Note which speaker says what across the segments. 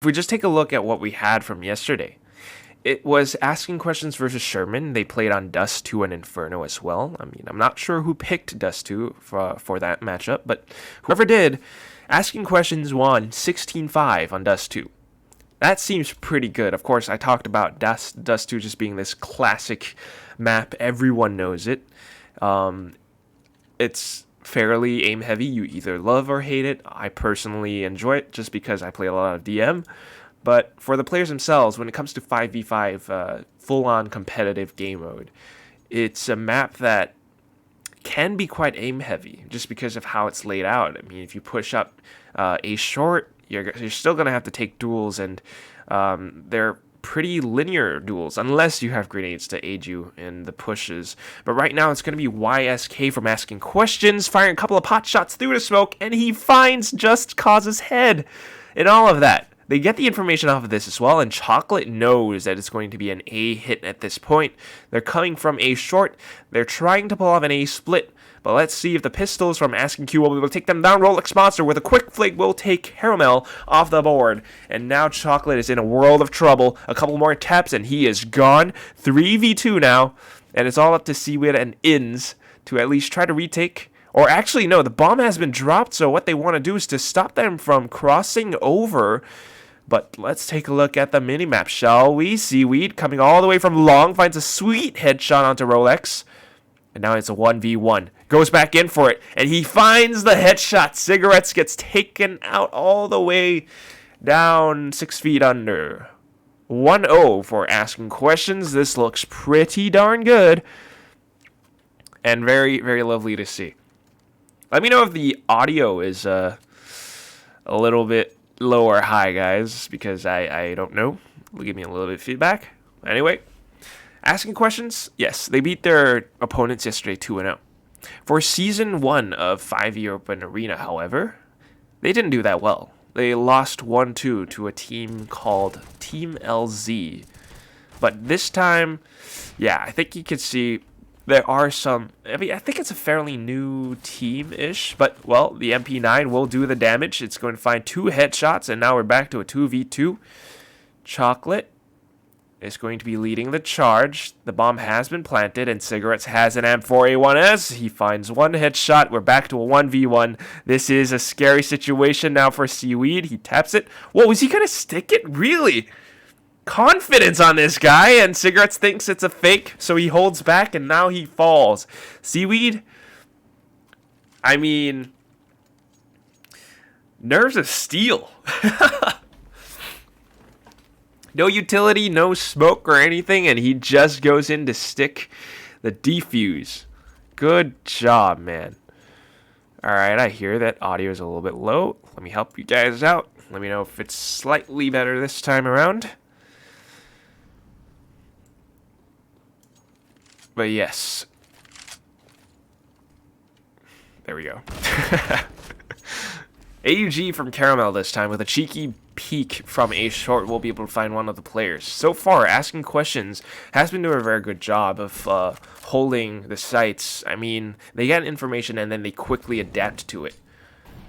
Speaker 1: If we just take a look at what we had from yesterday, it was Asking Questions versus Sherman. They played on Dust 2 and Inferno as well. I mean, I'm not sure who picked Dust 2 for that matchup, but whoever did, Asking Questions won 16-5 on Dust 2. That seems pretty good. Of course, I talked about Dust 2 just being this classic map. Everyone knows it. It's fairly aim heavy. You either love or hate it. I personally enjoy it just because I play a lot of DM. But for the players themselves, when it comes to 5v5 full-on competitive game mode, it's a map that can be quite aim heavy just because of how it's laid out. I mean, if you push up a short, you're still going to have to take duels, and they're pretty linear duels unless you have grenades to aid you in the pushes. But right now it's going to be YSK from Asking Questions, firing a couple of pot shots through the smoke, and he finds Just Cause's head and all of that. They get the information off of this as well, and Chocolate knows that it's going to be an A hit at this point. They're coming from A short. They're trying to pull off an A split, but let's see if the pistols from Asking Q will be able to take them down. Rolex Monster with a quick flick will take Caramel off the board, and now Chocolate is in a world of trouble. A couple more taps, and he is gone. 3v2 now, and it's all up to Seaweed and Inns to at least try to retake. Or actually, no, the bomb has been dropped, so what they want to do is to stop them from crossing over. But let's take a look at the minimap, shall we? Seaweed coming all the way from long, finds a sweet headshot onto Rolex. And now it's a 1v1. Goes back in for it, and he finds the headshot. Cigarettes gets taken out all the way down 6 feet under. 1-0 for Asking Questions. This looks pretty darn good. And very, very lovely to see. Let me know if the audio is a little bit low or high, guys, because I don't know. Give me a little bit of feedback. Anyway, Asking Questions, yes, they beat their opponents yesterday 2-0. For Season 1 of 5e Open Arena, however, they didn't do that well. They lost 1-2 to a team called Team LZ. But this time, yeah, I think you could see there are some. I mean, I think it's a fairly new team-ish, but, well, the MP9 will do the damage. It's going to find 2 headshots, and now we're back to a 2v2. Chocolate is going to be leading the charge. The bomb has been planted, and Cigarettes has an M4A1S. He finds 1 headshot. We're back to a 1v1. This is a scary situation now for Seaweed. He taps it. Whoa, is he going to stick it? Really? Confidence on this guy, and Cigarettes thinks it's a fake, so he holds back, and now he falls. Seaweed, I mean, nerves of steel. No utility, no smoke or anything, and he just goes in to stick the defuse. Good job, man. Alright, I hear that audio is a little bit low. Let me help you guys out. Let me know if it's slightly better this time around. But yes. There we go. AUG from Caramel this time with a cheeky peek from A short will be able to find one of the players. So far, Asking Questions has been doing a very good job of holding the sites. I mean, they get information and then they quickly adapt to it.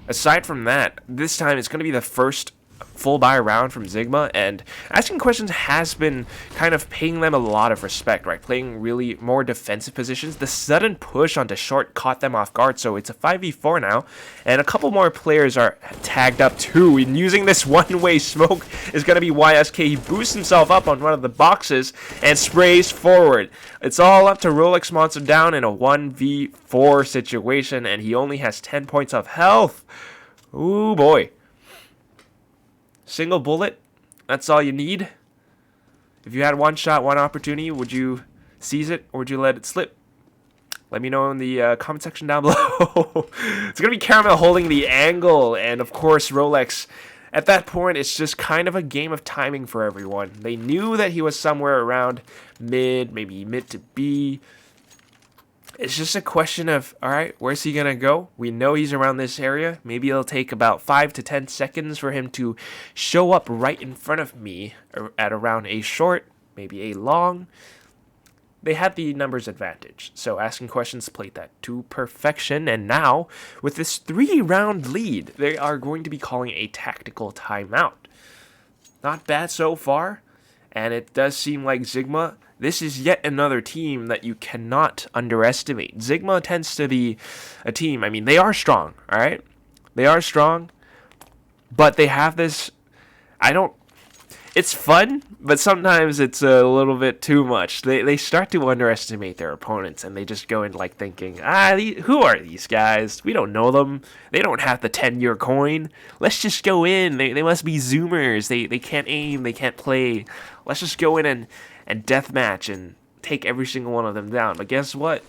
Speaker 1: Aside from that, this time it's going to be the first full buy round from Zigma, and Asking Questions has been kind of paying them a lot of respect, right? Playing really more defensive positions. The sudden push onto short caught them off guard, so it's a 5v4 now, and a couple more players are tagged up too, and using this one-way smoke is going to be YSK. He boosts himself up on one of the boxes and sprays forward. It's all up to Rolex Monster down in a 1v4 situation, and he only has 10 points of health. Ooh boy. Single bullet, that's all you need. If you had one shot, one opportunity, would you seize it or would you let it slip? Let me know in the comment section down below. It's going to be Caramel holding the angle, and of course Rolex. At that point, it's just kind of a game of timing for everyone. They knew that he was somewhere around mid, maybe mid to B. It's just a question of, all right, where's he going to go? We know he's around this area. Maybe it'll take about 5 to 10 seconds for him to show up right in front of me at around A short, maybe A long. They had the numbers advantage, so Asking Questions played that to perfection, and now, with this 3-round lead, they are going to be calling a tactical timeout. not bad so far. And it does seem like Zigma, this is yet another team that you cannot underestimate. Zigma tends to be a team, I mean, they are strong, all right? They are strong, but they have this, it's fun, but sometimes it's a little bit too much. They start to underestimate their opponents, and they just go in like thinking, who are these guys? We don't know them. They don't have the 10-year coin. Let's just go in. They must be Zoomers. They can't aim. They can't play. Let's just go in and deathmatch and take every single one of them down. But guess what?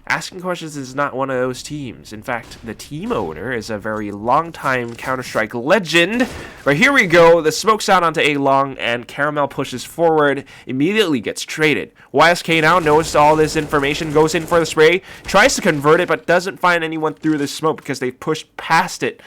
Speaker 1: Asking Questions is not one of those teams. In fact, the team owner is a very long-time Counter-Strike legend. But here we go. The smoke's out onto A long, and Caramel pushes forward, immediately gets traded. YSK now knows all this information, goes in for the spray, tries to convert it, but doesn't find anyone through the smoke because they've pushed past it.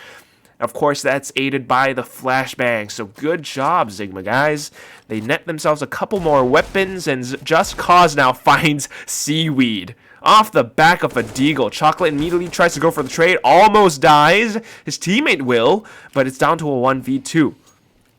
Speaker 1: Of course, that's aided by the flashbang, so good job, Zigma, guys. They net themselves a couple more weapons, and Just Cause now finds Seaweed. Off the back of a deagle, Chocolate immediately tries to go for the trade, almost dies. His teammate will, but it's down to a 1v2.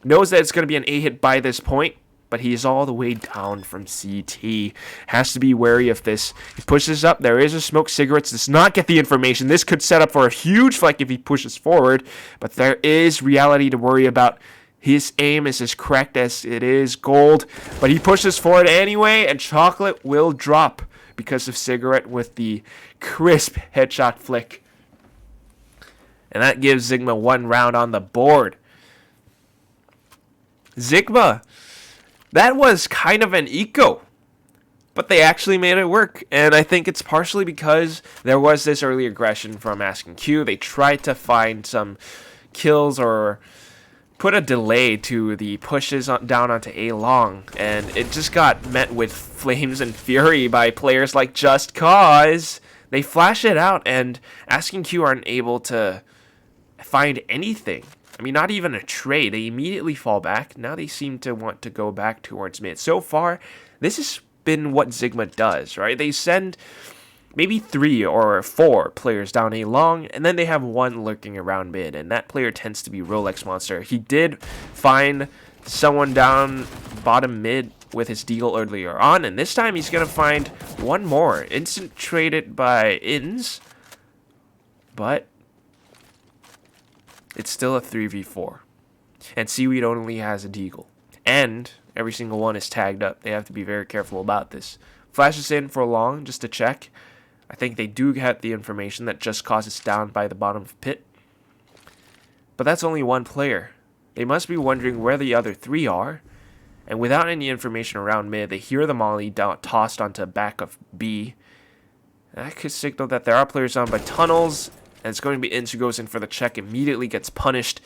Speaker 1: Knows that it's going to be an A hit by this point, but he is all the way down from CT. Has to be wary of this. He pushes up. There is a smoke. Cigarettes does not get the information. This could set up for a huge flank if he pushes forward, but there is reality to worry about. His aim is as correct as it is gold, but he pushes forward anyway, and Chocolate will drop because of Cigarette with the crisp headshot flick. And that gives Zigma one round on the board. Zigma, that was kind of an eco, but they actually made it work. And I think it's partially because there was this early aggression from Asking Q. They tried to find some kills or put a delay to the pushes down onto A long, and it just got met with flames and fury by players like Just Cause. They flash it out, and Asking Q aren't able to find anything. I mean, not even a trade. They immediately fall back. Now they seem to want to go back towards mid. So far, this has been what Zigma does, right? They send maybe 3 or 4 players down A long, and then they have one lurking around mid, and that player tends to be Rolex Monster. He did find someone down bottom mid with his deal earlier on, and this time he's going to find one more. Instant traded by Ins, but it's still a 3v4. And Seaweed only has a deagle, and every single one is tagged up. They have to be very careful about this. Flashes in for long just to check. I think they do get the information that Just Cause is down by the bottom of pit. But that's only one player. They must be wondering where the other 3 are. And without any information around mid, they hear the molly tossed onto back of B. That could signal that there are players down by tunnels. And it's going to be Inz who goes in for the check, immediately gets punished.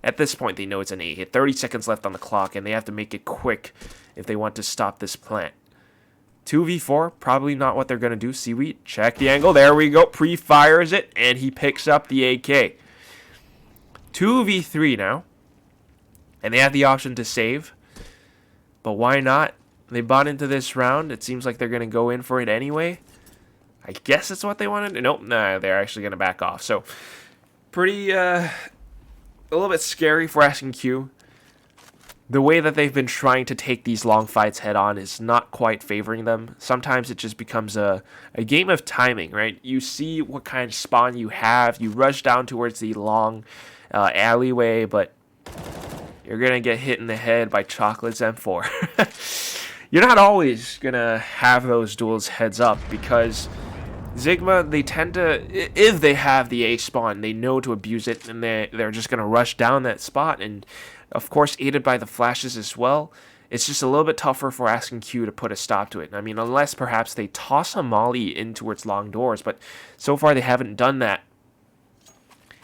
Speaker 1: At this point, they know it's an A hit. 30 seconds left on the clock, and they have to make it quick if they want to stop this plant. 2v4, probably not what they're going to do. Seaweed, check the angle. There we go. Pre-fires it, and he picks up the AK. 2v3 now. And they have the option to save. But why not? They bought into this round. It seems like they're going to go in for it anyway. I guess that's what they wanted. Nope, nah, they're actually going to back off. So, pretty, a little bit scary for Asking Q. The way that they've been trying to take these long fights head on is not quite favoring them. Sometimes it just becomes a game of timing, right? You see what kind of spawn you have. You rush down towards the long alleyway, but you're going to get hit in the head by Chocolate's M4. You're not always going to have those duels heads up because Zigma, they tend to, if they have the A spawn, they know to abuse it, and they're just going to rush down that spot, and of course, aided by the flashes as well. It's just a little bit tougher for Asking Q to put a stop to it. I mean, unless perhaps they toss a molly in towards long doors, but so far they haven't done that.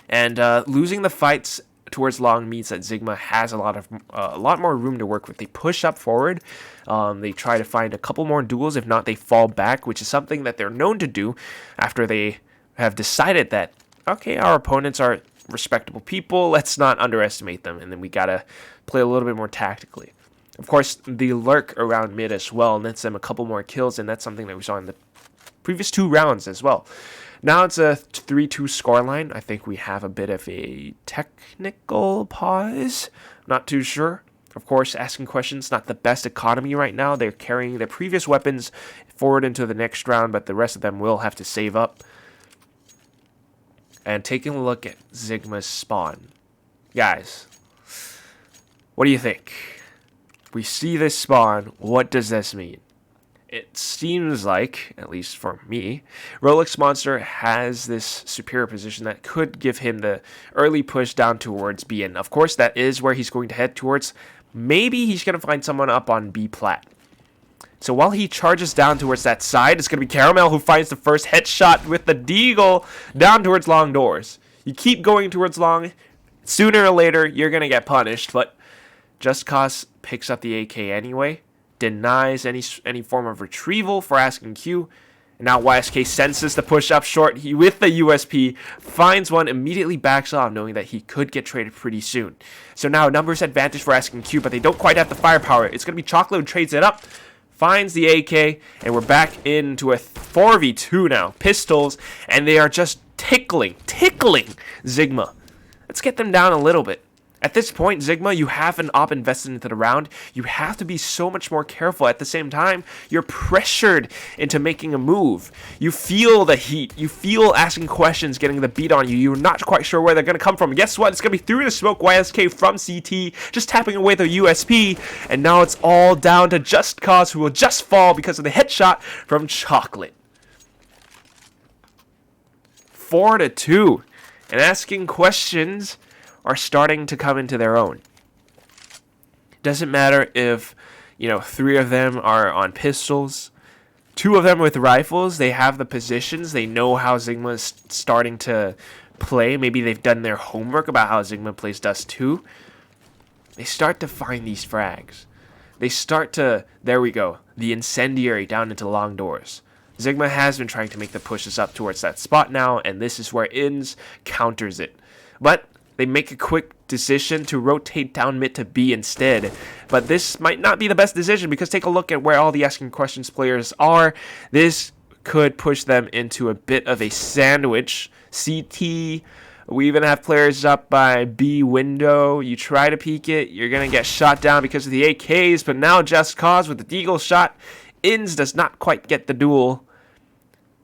Speaker 1: And losing the fights towards long means that Zigma has a lot more room to work with. They push up forward. They try to find a couple more duels. If not, they fall back, which is something that they're known to do after they have decided that, okay, our opponents are respectable people, let's not underestimate them, and then we gotta play a little bit more tactically. Of course, the lurk around mid as well nets them a couple more kills, and that's something that we saw in the previous 2 rounds as well. Now it's a 3-2 scoreline. I think we have a bit of a technical pause. Not too sure. Of course, asking questions, not the best economy right now. They're carrying their previous weapons forward into the next round, but the rest of them will have to save up. And taking a look at Zigma's spawn. Guys, what do you think? We see this spawn. What does this mean? It seems like, at least for me, Rolex Monster has this superior position that could give him the early push down towards B. And of course, that is where he's going to head towards. Maybe he's going to find someone up on B plat. So while he charges down towards that side, it's going to be Caramel who finds the first headshot with the deagle down towards long doors. You keep going towards long. Sooner or later, you're going to get punished. But Just Cause picks up the AK anyway. Denies any form of retrieval for asking Q. And now YSK senses the push up short. He, with the USP, finds one, immediately backs off, knowing that he could get traded pretty soon. So now numbers advantage for asking Q, but they don't quite have the firepower. It's going to be Chocolate who trades it up, finds the AK, and we're back into a 4v2 now. Pistols, and they are just tickling Zigma. Let's get them down a little bit. At this point, Zigma, you have an op invested into the round. You have to be so much more careful. At the same time, you're pressured into making a move. You feel the heat. You feel asking questions, getting the beat on you. You're not quite sure where they're going to come from. Guess what? It's going to be through the smoke. YSK from CT, just tapping away the USP. And now it's all down to Just Cause, who will just fall because of the headshot from Chocolate. 4-2. And asking questions are starting to come into their own. Doesn't matter if, 3 of them are on pistols, 2 of them with rifles. They have the positions. They know how Zigma is starting to play. Maybe they've done their homework about how Zigma plays Dust 2. They start to find these frags. They start to, there we go, the incendiary down into long doors. Zigma has been trying to make the pushes up towards that spot now, and this is where INS counters it. But they make a quick decision to rotate down mid to B instead. But this might not be the best decision, because take a look at where all the asking questions players are. This could push them into a bit of a sandwich. CT, we even have players up by B window. You try to peek it, you're going to get shot down because of the AKs. But now Just Cause with the deagle shot. INS does not quite get the duel.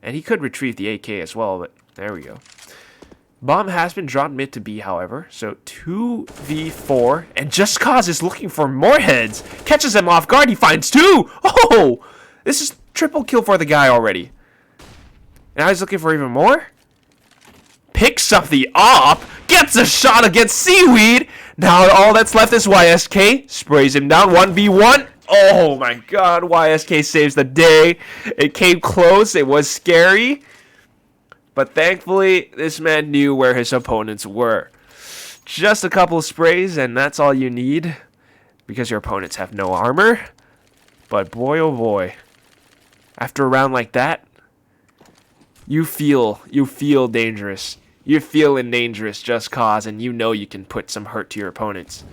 Speaker 1: And he could retrieve the AK as well, but there we go. Bomb has been dropped mid to B, however, so 2v4, and Just Cause is looking for more heads. Catches him off guard, he finds 2! Oh! This is triple kill for the guy already. Now he's looking for even more. Picks up the op, gets a shot against Seaweed. Now all that's left is YSK, sprays him down, 1v1. Oh my god, YSK saves the day. It came close, it was scary. But thankfully, this man knew where his opponents were. Just a couple of sprays, and that's all you need, because your opponents have no armor. But boy, oh boy, after a round like that, you feel dangerous. You're feeling dangerous, Just Cause, and you know you can put some hurt to your opponents.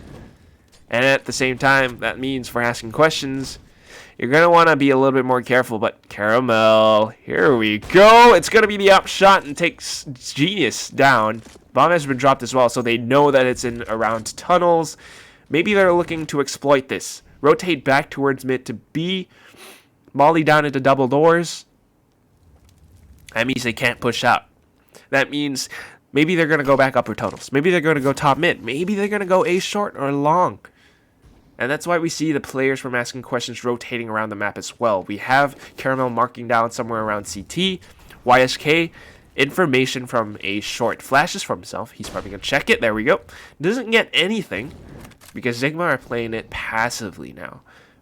Speaker 1: And at the same time, that means for asking questions, you're going to want to be a little bit more careful. But Caramel, here we go. It's going to be the upshot and takes Genius down. Bomb has been dropped as well, so they know that it's in around tunnels. Maybe they're looking to exploit this. Rotate back towards mid to B. Molly down into double doors. That means they can't push out. That means maybe they're going to go back upper tunnels. Maybe they're going to go top mid. Maybe they're going to go A short or long. And that's why we see the players from asking questions rotating around the map as well. We have Caramel marking down somewhere around CT. YSK, information from A short. Flashes from himself. He's probably going to check it. There we go. Doesn't get anything, because Zigma are playing it passively now.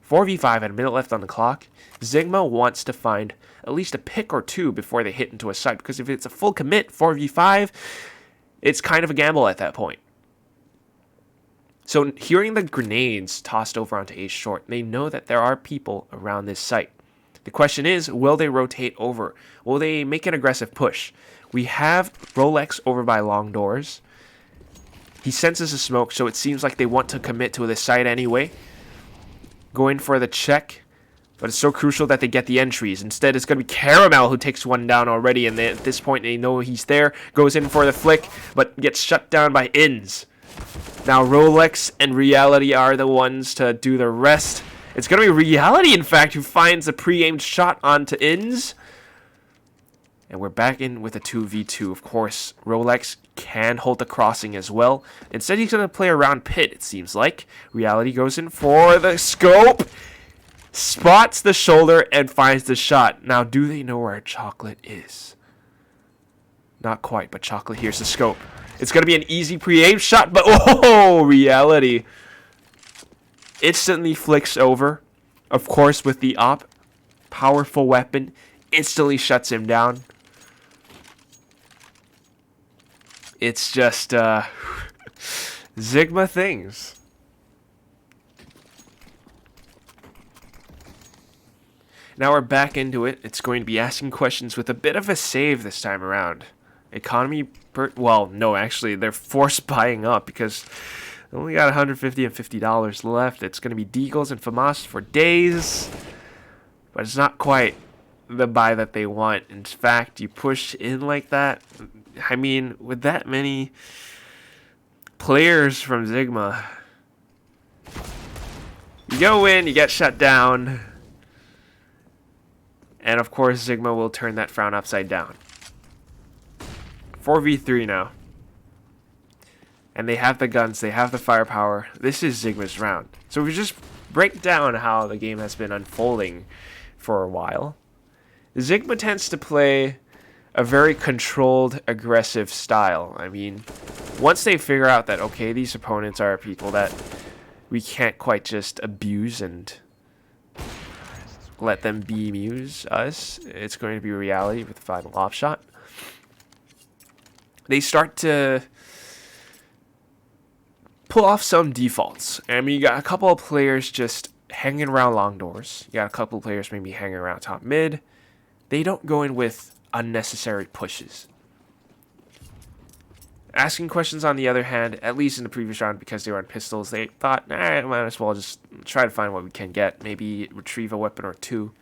Speaker 1: 4v5 and a minute left on the clock. Zigma wants to find at least a pick or 2 before they hit into a site, because if it's a full commit 4v5, it's kind of a gamble at that point. So hearing the grenades tossed over onto A short, they know that there are people around this site. The question is, will they rotate over? Will they make an aggressive push? We have Rolex over by long doors. He senses a smoke, so it seems like they want to commit to this site anyway. Going for the check, but it's so crucial that they get the entries. Instead, it's going to be Caramel who takes one down already, and at this point, they know he's there. Goes in for the flick, but gets shut down by INS. Now Rolex and Reality are the ones to do the rest. It's going to be Reality, in fact, who finds a pre-aimed shot onto Ins. And we're back in with a 2v2. Of course, Rolex can hold the crossing as well. Instead, he's going to play around pit, it seems like. Reality goes in for the scope. Spots the shoulder and finds the shot. Now, do they know where Chocolate is? Not quite, but Chocolate here's the scope. It's going to be an easy pre-aim shot, but oh, Reality instantly flicks over. Of course, with the op. Powerful weapon. Instantly shuts him down. It's just Zigma things. Now we're back into it. It's going to be asking questions with a bit of a save this time around. Economy well, no, actually, they're forced buying up because they only got $150 and $50 left. It's going to be Deagles and FAMAS for days, but it's not quite the buy that they want. In fact, you push in like that. I mean, with that many players from Zigma, you go in, you get shut down, and of course Zigma will turn that frown upside down. 4v3 now. And they have the guns, they have the firepower. This is Zigma's round. So if we just break down how the game has been unfolding for a while, Zigma tends to play a very controlled, aggressive style. I mean, once they figure out that, okay, these opponents are people that we can't quite just abuse and let them bemuse us, it's going to be Reality with the final off shot. They start to pull off some defaults. I mean, you got a couple of players just hanging around long doors. You got a couple of players maybe hanging around top mid. They don't go in with unnecessary pushes. Asking questions, on the other hand, at least in the previous round, because they were on pistols, they thought, might as well just try to find what we can get. Maybe retrieve a weapon or two.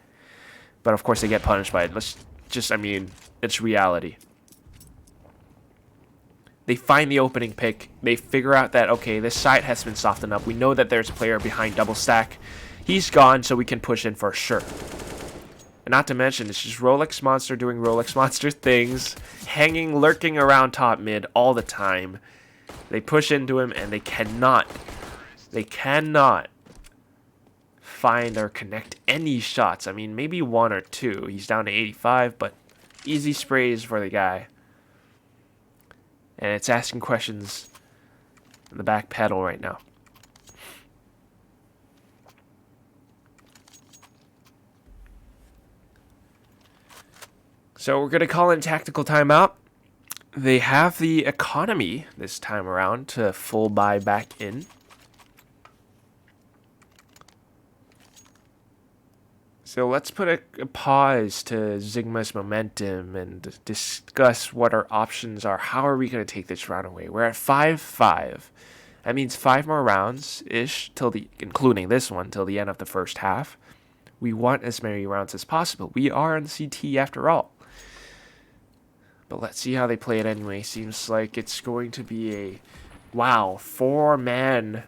Speaker 1: But of course they get punished by it. I mean, it's Reality. They find the opening pick. They figure out that, okay, this side has been softened up. We know that there's a player behind double stack. He's gone, so we can push in for sure. And not to mention, it's just Rolex Monster doing Rolex Monster things, hanging, lurking around top mid all the time. They push into him, and they cannot find or connect any shots. I mean, maybe one or two. He's down to 85, but easy sprays for the guy. And it's asking questions in the back pedal right now. So we're going to call in tactical timeout. They have the economy this time around to full buy back in. So let's put a pause to Zigma's momentum and discuss what our options are. How are we going to take this round away? We're at 5-5. That means 5 more rounds-ish, including this one, till the end of the first half. We want as many rounds as possible. We are on CT after all. But let's see how they play it anyway. Seems like it's going to be a, wow, 4-man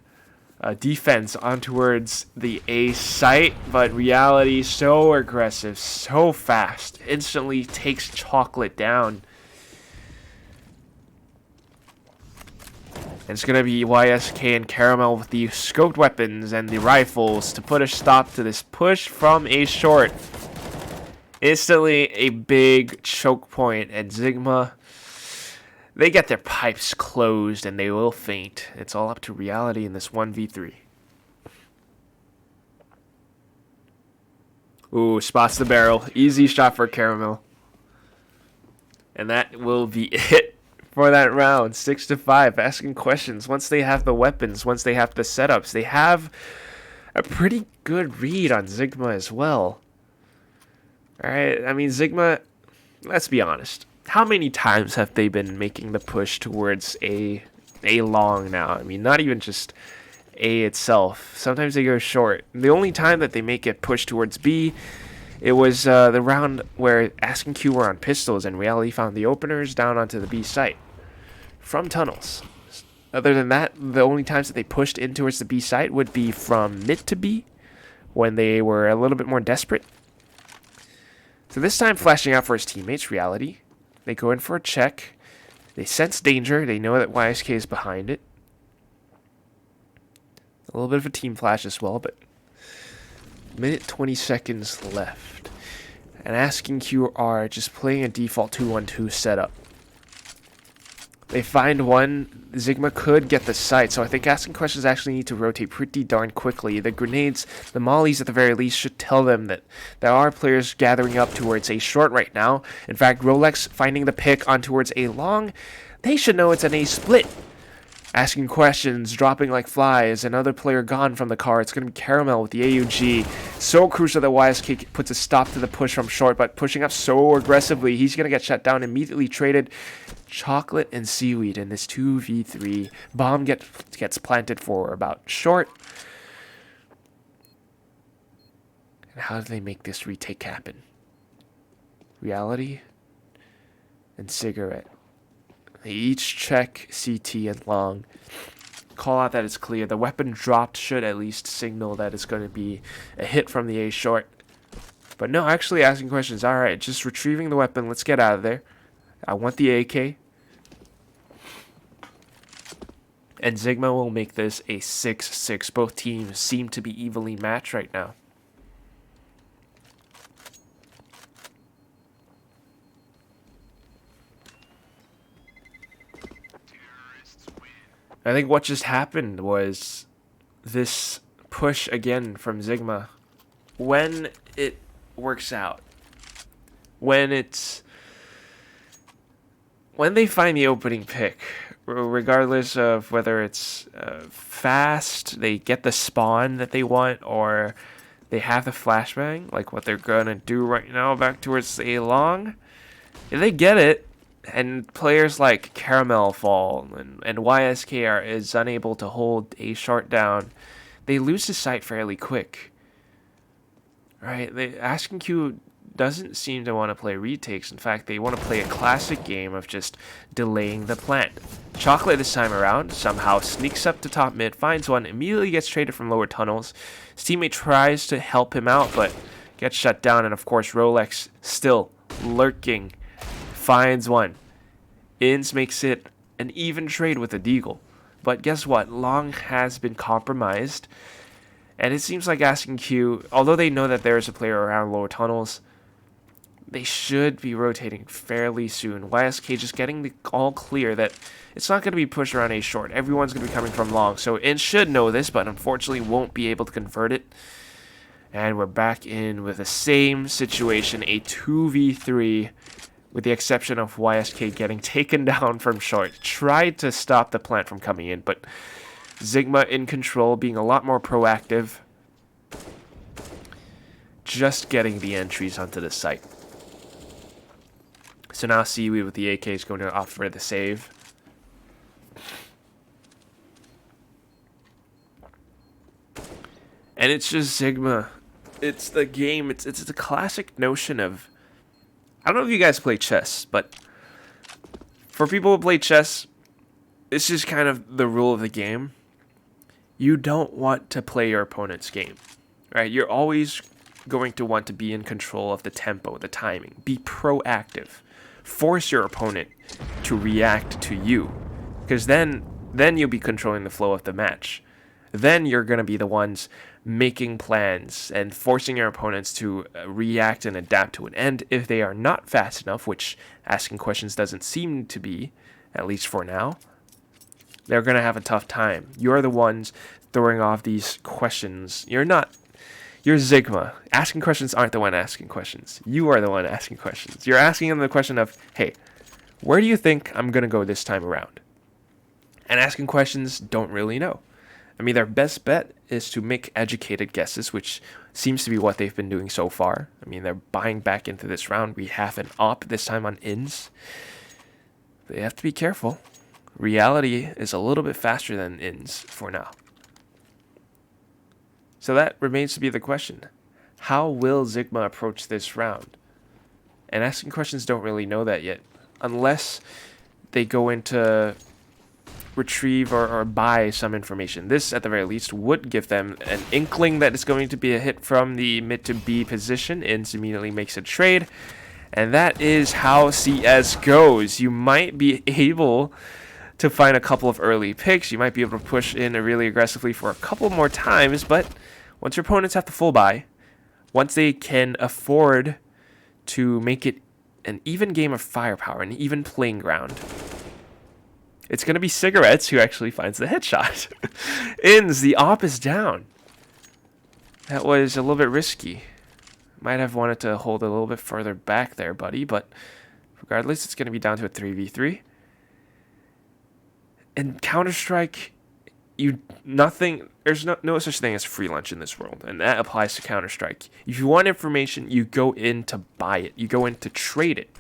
Speaker 1: defense on towards the A site. But Reality, so aggressive, so fast. Instantly takes Chocolate down. And it's going to be YSK and Caramel with the scoped weapons and the rifles to put a stop to this push from A short. Instantly a big choke point, and Zigma, they get their pipes closed and they will faint. It's all up to Reality in this 1v3. Ooh, spots the barrel. Easy shot for Caramel. And that will be it for that round. 6-5. Asking questions. Once they have the weapons, once they have the setups, they have a pretty good read on Zigma as well. Alright, I mean, Zigma, let's be honest. How many times have they been making the push towards A long now? I mean, not even just A itself. Sometimes they go short. The only time that they make it push towards B, it was the round where Ask and Q were on pistols and Reality found the openers down onto the B site from tunnels. Other than that, the only times that they pushed in towards the B site would be from mid to B, when they were a little bit more desperate. So this time, flashing out for his teammates, Reality. They go in for a check. They sense danger. They know that YSK is behind it. A little bit of a team flash as well, but minute 20 seconds left. And Asking Q are just playing a default 2-1-2 setup. They find one. Zigma could get the site, so I think Asking Questions actually need to rotate pretty darn quickly. The grenades, the mollies at the very least, should tell them that there are players gathering up towards A short right now. In fact, Rolex finding the pick on towards A long. They should know it's an A split. Asking Questions, dropping like flies. Another player gone from the car. It's going to be Caramel with the AUG. So crucial that YSK puts a stop to the push from short, but pushing up so aggressively, he's going to get shut down, immediately traded. Chocolate and Seaweed in this 2v3. Bomb gets planted for about short. And how do they make this retake happen? Reality and Cigarette. They each check CT and long. Call out that it's clear. The weapon dropped should at least signal that it's going to be a hit from the A short. But no, actually Asking Questions. Alright, just retrieving the weapon. Let's get out of there. I want the AK. And Zigma will make this a 6-6. Both teams seem to be evenly matched right now. I think what just happened was this push again from Zigma. When it works out, when they find the opening pick, regardless of whether it's fast, they get the spawn that they want, or they have the flashbang, like what they're gonna do right now back towards A long, if they get it, and players like Caramel fall, and YSK is unable to hold A short down, they lose the site fairly quick. Right? Asking Q doesn't seem to want to play retakes. In fact, they want to play a classic game of just delaying the plant. Chocolate this time around somehow sneaks up to top mid, finds one, immediately gets traded from lower tunnels. His teammate tries to help him out, but gets shut down, and of course Rolex still lurking. Finds one. Inns makes it an even trade with a Deagle. But guess what? Long has been compromised. And it seems like Asking Q, although they know that there is a player around lower tunnels, they should be rotating fairly soon. YSK just getting the all clear that it's not going to be pushed around A short. Everyone's going to be coming from long. So Inns should know this, but unfortunately won't be able to convert it. And we're back in with the same situation, a 2v3. With the exception of YSK getting taken down from short. Tried to stop the plant from coming in, but Zigma in control, being a lot more proactive. Just getting the entries onto the site. So now Seaweed with the AK is going to opt for the save. And it's just Zigma. It's the game. It's a classic notion of... I don't know if you guys play chess, but for people who play chess, it's just kind of the rule of the game. You don't want to play your opponent's game, right? You're always going to want to be in control of the tempo, the timing. Be proactive. Force your opponent to react to you, because then you'll be controlling the flow of the match. Then you're going to be the ones making plans and forcing your opponents to react and adapt to it. And if they are not fast enough, which Asking Questions doesn't seem to be, at least for now, they're going to have a tough time. You're the ones throwing off these questions. You're Zigma. Asking Questions aren't the one asking questions. You are the one asking questions. You're asking them the question of, hey, where do you think I'm going to go this time around? And Asking Questions don't really know. I mean, their best bet is to make educated guesses, which seems to be what they've been doing so far. I mean, they're buying back into this round. We have an op this time on Inns. They have to be careful. Reality is a little bit faster than Inns for now. So that remains to be the question. How will Zigma approach this round? And Asking Questions don't really know that yet. Unless they go into retrieve or buy some information. This, at the very least, would give them an inkling that it's going to be a hit from the mid to B position. Inns immediately makes a trade. And that is how CS goes. You might be able to find a couple of early picks. You might be able to push in really aggressively for a couple more times, but once your opponents have to full buy, once they can afford to make it an even game of firepower, an even playing ground, it's going to be Cigarettes who actually finds the headshot. Inns, the op is down. That was a little bit risky. Might have wanted to hold a little bit further back there, buddy, but regardless, it's going to be down to a 3v3. And Counter-Strike, there's no such thing as free lunch in this world, and that applies to Counter-Strike. If you want information, you go in to buy it. You go in to trade it.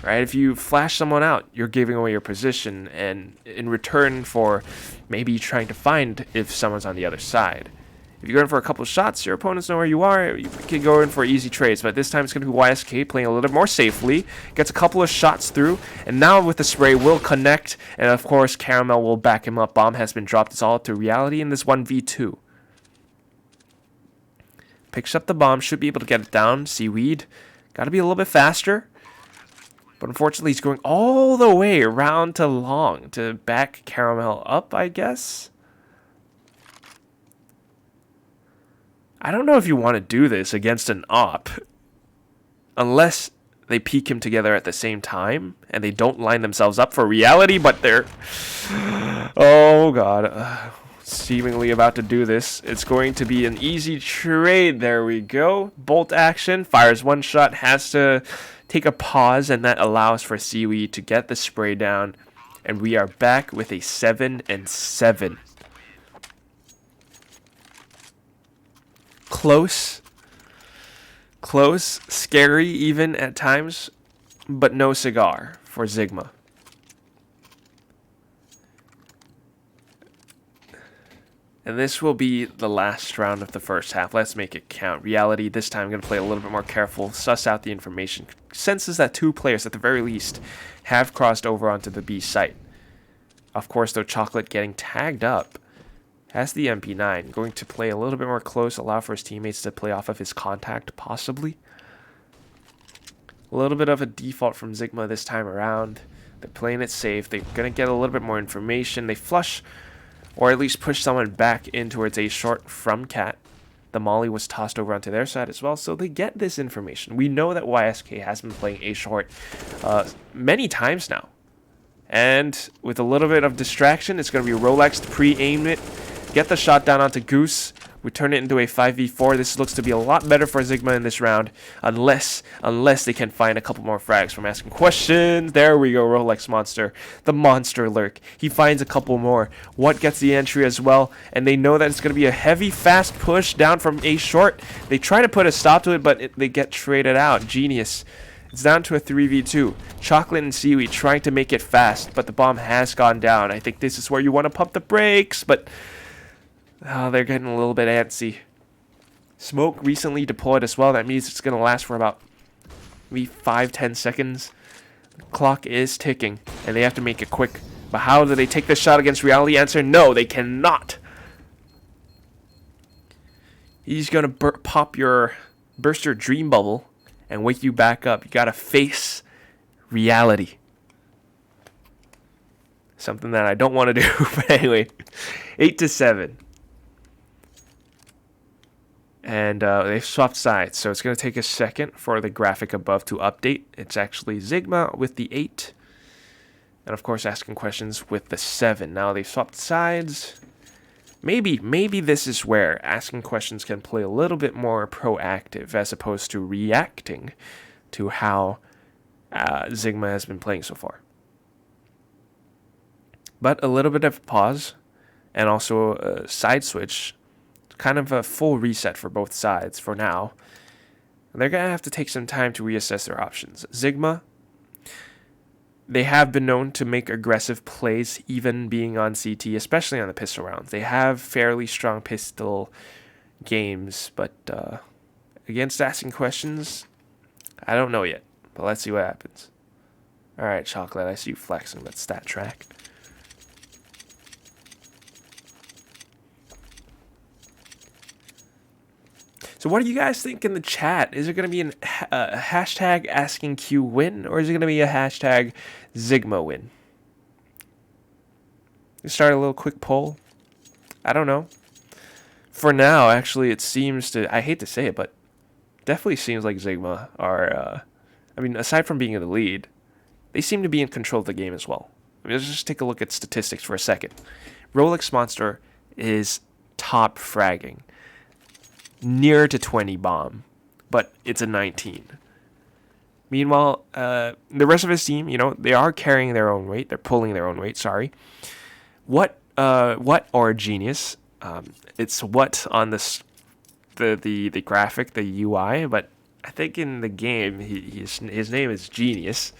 Speaker 1: Right? If you flash someone out, you're giving away your position, and in return for maybe trying to find if someone's on the other side. If you go in for a couple of shots, your opponents know where you are. You can go in for easy trades, but this time it's going to be YSK playing a little bit more safely. Gets a couple of shots through, and now with the spray will connect, and of course Caramel will back him up. Bomb has been dropped. It's all up to Reality in this 1v2. Picks up the bomb, should be able to get it down. Seaweed, got to be a little bit faster. But unfortunately, he's going all the way around to long to back Caramel up, I guess. I don't know if you want to do this against an op. Unless they peek him together at the same time and they don't line themselves up for Reality, but they're... Oh, God. Seemingly about to do this. It's going to be an easy trade. There we go. Bolt action. Fires one shot. Has to take a pause, and that allows for Seaweed to get the spray down. And we are back with a 7-7. Close, scary even at times, but no cigar for Zigma. And this will be the last round of the first half. Let's make it count. Reality, this time I'm going to play a little bit more careful, suss out the information. Senses that two players, at the very least, have crossed over onto the B site. Of course, though, Chocolate getting tagged up. Has the MP9, going to play a little bit more close, allow for his teammates to play off of his contact, possibly. A little bit of a default from Zigma this time around. They're playing it safe. They're going to get a little bit more information. They flush, or at least push someone back in towards A short from Cat. The Molly was tossed over onto their side as well, so they get this information. We know that YSK has been playing A short many times now. And with a little bit of distraction, it's going to be Rolex to pre-aim it. Get the shot down onto Goose. We turn it into a 5v4. This looks to be a lot better for Zigma in this round. Unless they can find a couple more frags from asking questions. There we go, Rolex Monster. The Monster Lurk. He finds a couple more. What gets the entry as well. And they know that it's going to be a heavy, fast push down from A short. They try to put a stop to it, but they get traded out. Genius. It's down to a 3v2. Chocolate and Seaweed trying to make it fast, but the bomb has gone down. I think this is where you want to pump the brakes, but... Oh, they're getting a little bit antsy. Smoke recently deployed as well. That means it's going to last for about maybe 5-10 seconds. The clock is ticking, and they have to make it quick. But how do they take this shot against Reality? Answer, no, they cannot. He's going to burst your dream bubble and wake you back up. You got to face reality. Something that I don't want to do, but anyway. 8-7. And they've swapped sides, so it's going to take a second for the graphic above to update. It's actually Zigma with the 8. And of course asking questions with the 7. Now they've swapped sides. Maybe this is where asking questions can play a little bit more proactive as opposed to reacting to how Zigma has been playing so far. But a little bit of a pause and also a side switch. Kind of a full reset for both sides for now. And they're going to have to take some time to reassess their options. Zigma, they have been known to make aggressive plays, even being on CT, especially on the pistol rounds. They have fairly strong pistol games, but against asking questions, I don't know yet. But let's see what happens. Alright, Chocolate, I see you flexing that stat track. So what do you guys think in the chat? Is it going to be a hashtag asking Q win, or is it going to be a hashtag Zigma win? Start a little quick poll. I don't know. For now, actually, it seems to, I hate to say it, but definitely seems like Zigma are, I mean, aside from being in the lead, they seem to be in control of the game as well. I mean, let's just take a look at statistics for a second. Rolex Monster is top fragging. Near to 20 bomb, but it's a 19. Meanwhile, the rest of his team, you know, they are carrying their own weight. They're pulling their own weight, sorry. What or Genius? It's what on this the graphic, the UI, but I think in the game his name is Genius,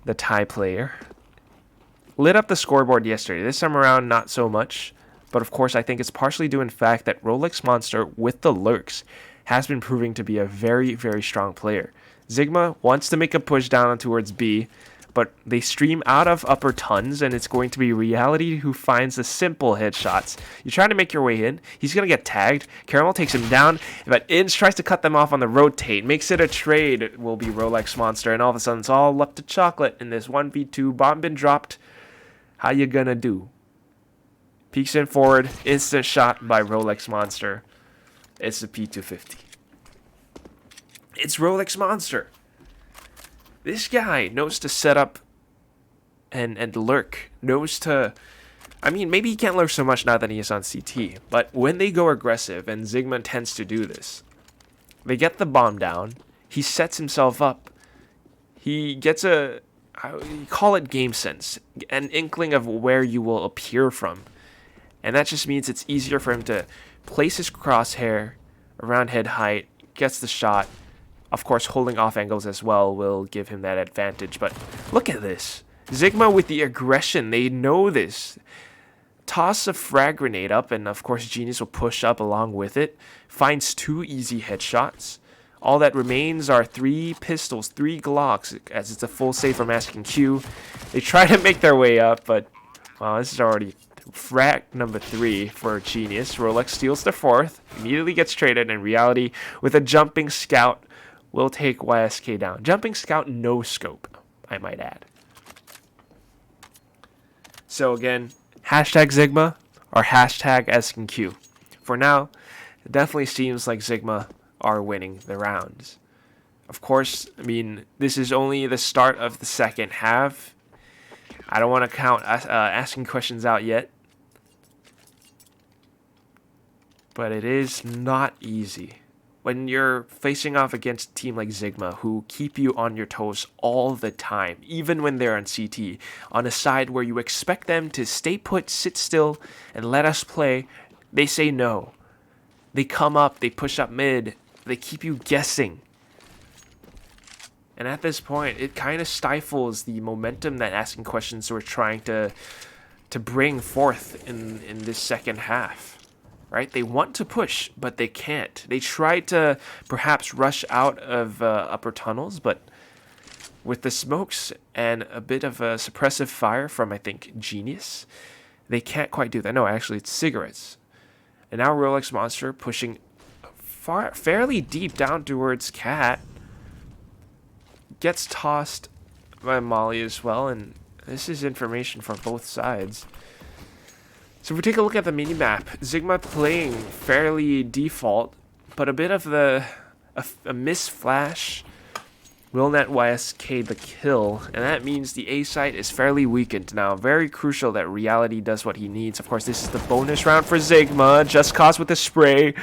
Speaker 1: the Thai player. Lit up the scoreboard yesterday. This time around, not so much. But of course, I think it's partially due in fact that Rolex Monster, with the lurks, has been proving to be a very, very strong player. Zigma wants to make a push down towards B, but they stream out of upper tons, and it's going to be Reality who finds the simple headshots. You're trying to make your way in. He's going to get tagged. Caramel takes him down, but Inns tries to cut them off on the rotate. Makes it a trade. It will be Rolex Monster, and all of a sudden, it's all up to chocolate in this 1v2. Bomb been dropped. How you gonna do? Peeks in forward, instant shot by Rolex Monster. It's the P250. It's Rolex Monster. This guy knows to set up and lurk. Knows to... I mean, maybe he can't lurk so much now that he is on CT. But when they go aggressive, and Zigma tends to do this, they get the bomb down. He sets himself up. He gets a... you call it game sense. An inkling of where you will appear from. And that just means it's easier for him to place his crosshair around head height, gets the shot. Of course, holding off angles as well will give him that advantage. But look at this. Zigma with the aggression. They know this. Toss a frag grenade up, and of course Genius will push up along with it. Finds 2 easy headshots. All that remains are 3 pistols, 3 Glocks, as it's a full save from Asking Q. They try to make their way up, but wow, this is already... frag number 3 for Genius. Rolex steals the 4th, immediately gets traded, and Reality with a jumping scout will take YSK down. Jumping scout, no scope, I might add. So again, hashtag Zigma or hashtag SQ. For now, it definitely seems like Zigma are winning the rounds. Of course, I mean, this is only the start of the second half. I don't want to count asking questions out yet. But it is not easy. When you're facing off against a team like Zigma, who keep you on your toes all the time, even when they're on CT, on a side where you expect them to stay put, sit still, and let us play, they say no. They come up, they push up mid, they keep you guessing. And at this point, it kind of stifles the momentum that asking questions were trying to bring forth in this second half. Right? They want to push, but they can't. They try to perhaps rush out of upper tunnels, but with the smokes and a bit of a suppressive fire from, I think, Genius, they can't quite do that. No, actually, it's cigarettes. And now Rolex Monster pushing fairly deep down towards Cat. Gets tossed by Molly as well, and this is information from both sides. So if we take a look at the minimap, Zigma playing fairly default, but a bit of a miss flash will net YSK the kill, and that means the A site is fairly weakened now. Very crucial that Reality does what he needs. Of course, this is the bonus round for Zigma. Just Cause with the spray.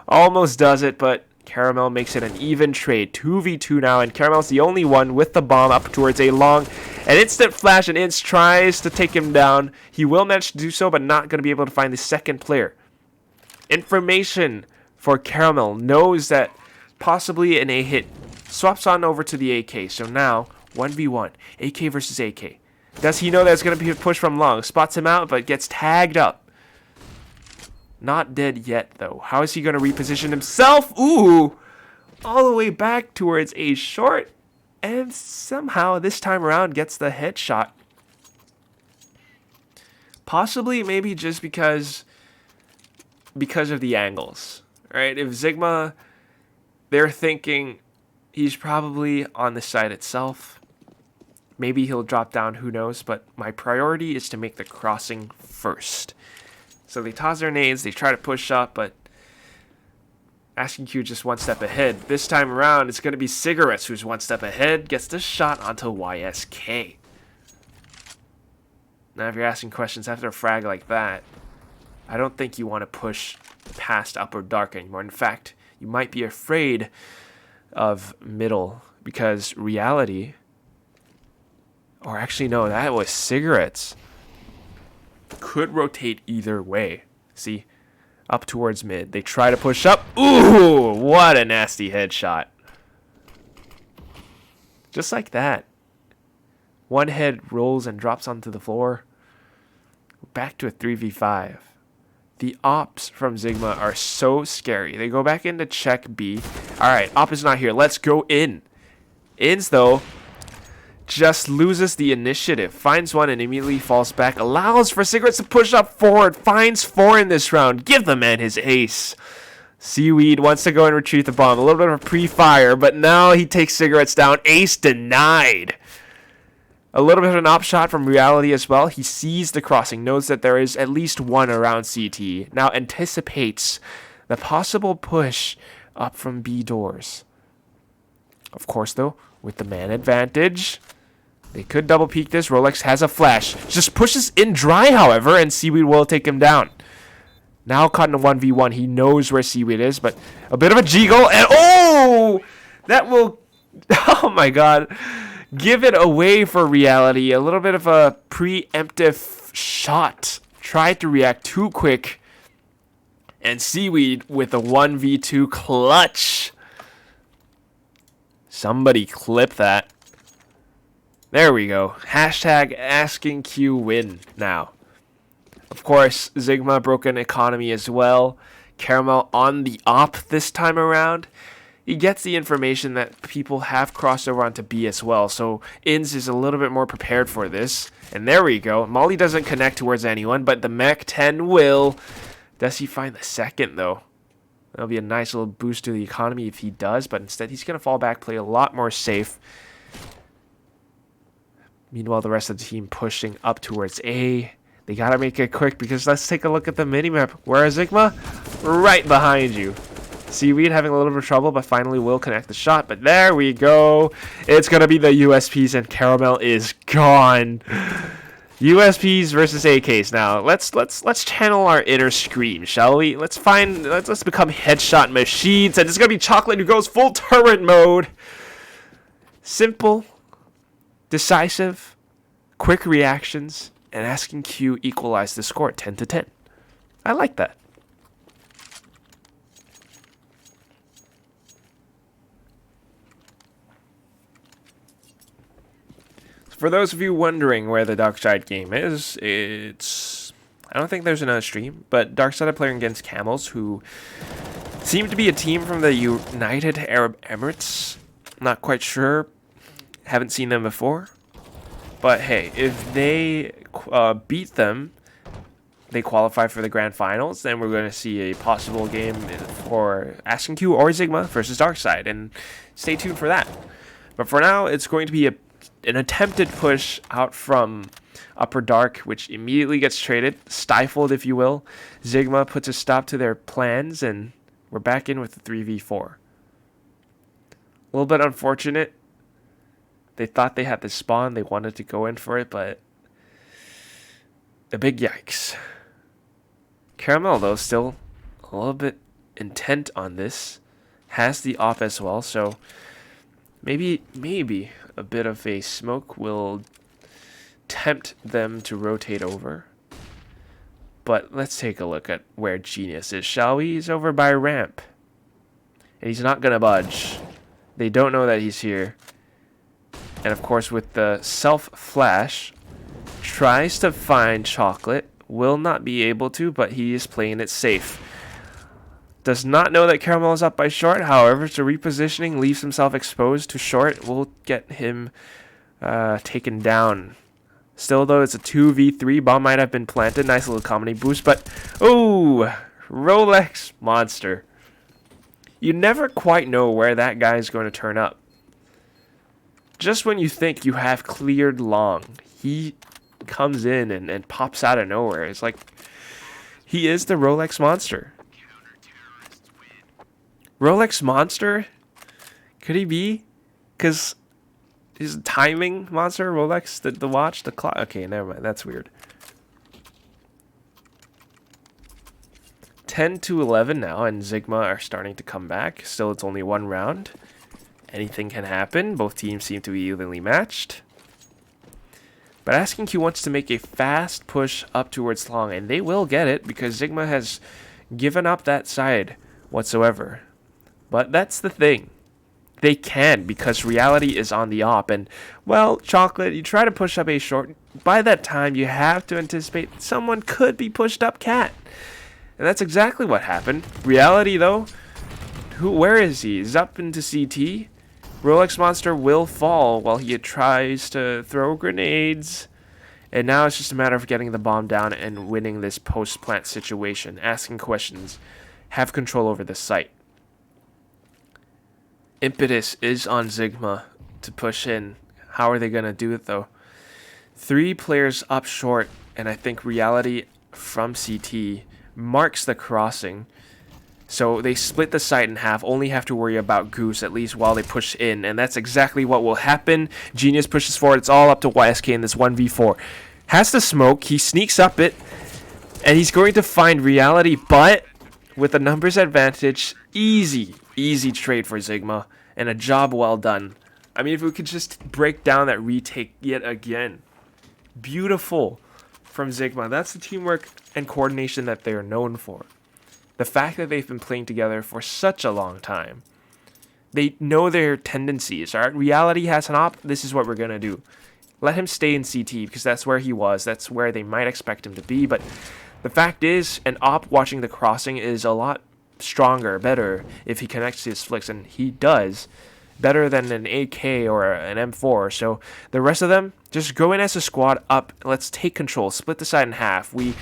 Speaker 1: Almost does it, but Caramel makes it an even trade. 2v2 now, and Caramel's the only one with the bomb up towards A long. An instant flash, and Ince tries to take him down. He will manage to do so, but not going to be able to find the second player. Information for Caramel knows that possibly an A hit. Swaps on over to the AK. So now, 1v1. AK versus AK. Does he know that it's going to be a push from long? Spots him out, but gets tagged up. Not dead yet, though. How is he going to reposition himself? Ooh! All the way back towards A short. And somehow, this time around, gets the headshot. Possibly, maybe just because of the angles. right? If Zigma, they're thinking he's probably on the side itself. Maybe he'll drop down, who knows, but my priority is to make the crossing first. So they toss their nades, they try to push up, but Asking Q just one step ahead. This time around, it's going to be Cigarettes who's one step ahead, gets the shot onto YSK. Now, if you're asking questions after a frag like that, I don't think you want to push past Upper Dark anymore. In fact, you might be afraid of middle, because Reality, or actually no, that was Cigarettes, could rotate either way. See? Up towards mid. They try to push up. Ooh, what a nasty headshot. Just like that. One head rolls and drops onto the floor. Back to a 3v5. The ops from Zigma are so scary. They go back in to check B. Alright, op is not here. Let's go in. Ins, though, just loses the initiative. Finds one and immediately falls back. Allows for Cigarettes to push up forward. Finds 4 in this round. Give the man his ace. Seaweed wants to go and retrieve the bomb. A little bit of a pre-fire, but now he takes Cigarettes down. Ace denied. A little bit of an op shot from Reality as well. He sees the crossing, knows that there is at least one around CT. Now anticipates the possible push up from B doors. Of course, though, with the man advantage, they could double peek this. Rolex has a flash. Just pushes in dry, however, and Seaweed will take him down. Now caught in a 1v1. He knows where Seaweed is, but a bit of a G-goal, and oh! That will, oh my god, give it away for Reality. A little bit of a preemptive shot. Tried to react too quick, and Seaweed with a 1v2 clutch. Somebody clip that. There we go. Hashtag asking Q win now. Of course, Zigma broken economy as well. Caramel on the op this time around. He gets the information that people have crossed over onto B as well. So Ins is a little bit more prepared for this. And there we go. Molly doesn't connect towards anyone, but the Mech 10 will. Does he find the second though? That'll be a nice little boost to the economy if he does, but instead he's going to fall back, play a lot more safe. Meanwhile, the rest of the team pushing up towards A. They got to make it quick because let's take a look at the minimap. Where is Zigma? Right behind you. Seaweed having a little bit of trouble, but finally will connect the shot. But there we go. It's going to be the USPs, and Caramel is gone. USPs versus AKs now. Let's channel our inner scream, shall we? Let's become headshot machines, and it's gonna be Chocolate who goes full turret mode. Simple, decisive, quick reactions, and asking Q equalize the score 10-10. I like that. For those of you wondering where the Darkside game is, I don't think there's another stream, but Darkside are playing against Camels, who seem to be a team from the United Arab Emirates. Not quite sure. Haven't seen them before. But hey, if they beat them, they qualify for the grand finals, then we're going to see a possible game for Asking Q or Zigma versus Darkside, and stay tuned for that. But for now, it's going to be an attempted push out from Upper Dark, which immediately gets traded, stifled if you will. Zigma puts a stop to their plans, and we're back in with the 3v4. A little bit unfortunate. They thought they had the spawn, they wanted to go in for it, but a big yikes. Caramel, though, still a little bit intent on this. Has the op as well, so maybe a bit of a smoke will tempt them to rotate over. But let's take a look at where Genius is, shall we? He's over by ramp. And he's not going to budge. They don't know that he's here. And of course, with the self-flash, tries to find Chocolate. Will not be able to, but he is playing it safe. Does not know that Caramel is up by short. However, so repositioning leaves himself exposed to short. Will get him taken down. Still, though, it's a 2v3. Bomb might have been planted. Nice little comedy boost, but oh, Rolex monster. You never quite know where that guy is going to turn up. Just when you think you have cleared long, he comes in and pops out of nowhere. It's like he is the Rolex monster. Rolex monster? Could he be? Because his timing monster, Rolex, the watch, the clock. Okay, never mind. That's weird. 10 to 11 now, and Zigma are starting to come back. Still, it's only one round. Anything can happen. Both teams seem to be evenly matched. But Asking Q wants to make a fast push up towards long, and they will get it because Zigma has given up that side whatsoever. But that's the thing. They can because reality is on the op. And, well, Chocolate, you try to push up A short. By that time, you have to anticipate someone could be pushed up cat. And that's exactly what happened. Reality, though, where is he? He's up into CT. Rolex Monster will fall while he tries to throw grenades. And now it's just a matter of getting the bomb down and winning this post-plant situation. Asking questions. Have control over the site. Impetus is on Zigma to push in. How are they going to do it, though? 3 players up short, and I think Reality from CT marks the crossing. So they split the site in half, only have to worry about Goose at least while they push in, and that's exactly what will happen. Genius pushes forward, it's all up to YSK in this 1v4. Has to smoke, he sneaks up it, and he's going to find Reality, but with a numbers advantage, easy trade for Zigma, and a job well done. I mean, if we could just break down that retake yet again. Beautiful from Zigma. That's the teamwork and coordination that they're known for. The fact that they've been playing together for such a long time. They know their tendencies. All right, Reality has an op. This is what we're going to do. Let him stay in CT because that's where he was. That's where they might expect him to be. But the fact is, an op watching the crossing is a lot stronger, better if he connects to his flicks. And he does. Better than an AK or an M4. So the rest of them, just go in as a squad up. Let's take control. Split the side in half. We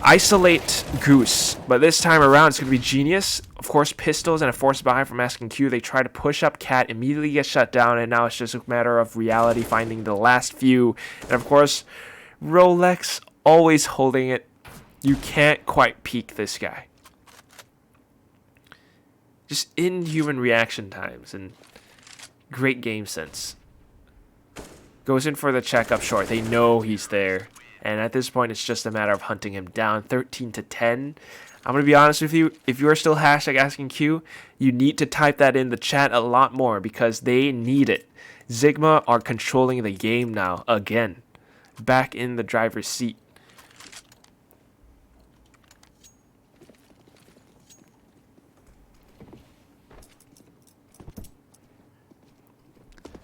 Speaker 1: isolate Goose, but this time around it's going to be Genius. Of course, pistols and a force buy from Asking Q. They try to push up Cat, immediately get shut down, and now it's just a matter of Reality finding the last few. And of course, Rolex always holding it. You can't quite peek this guy. Just inhuman reaction times and great game sense. Goes in for the check up short. They know he's there. And at this point, it's just a matter of hunting him down. 13 to 10. I'm going to be honest with you. If you are still hashtag Asking Q, you need to type that in the chat a lot more because they need it. Zigma are controlling the game now again. Back in the driver's seat.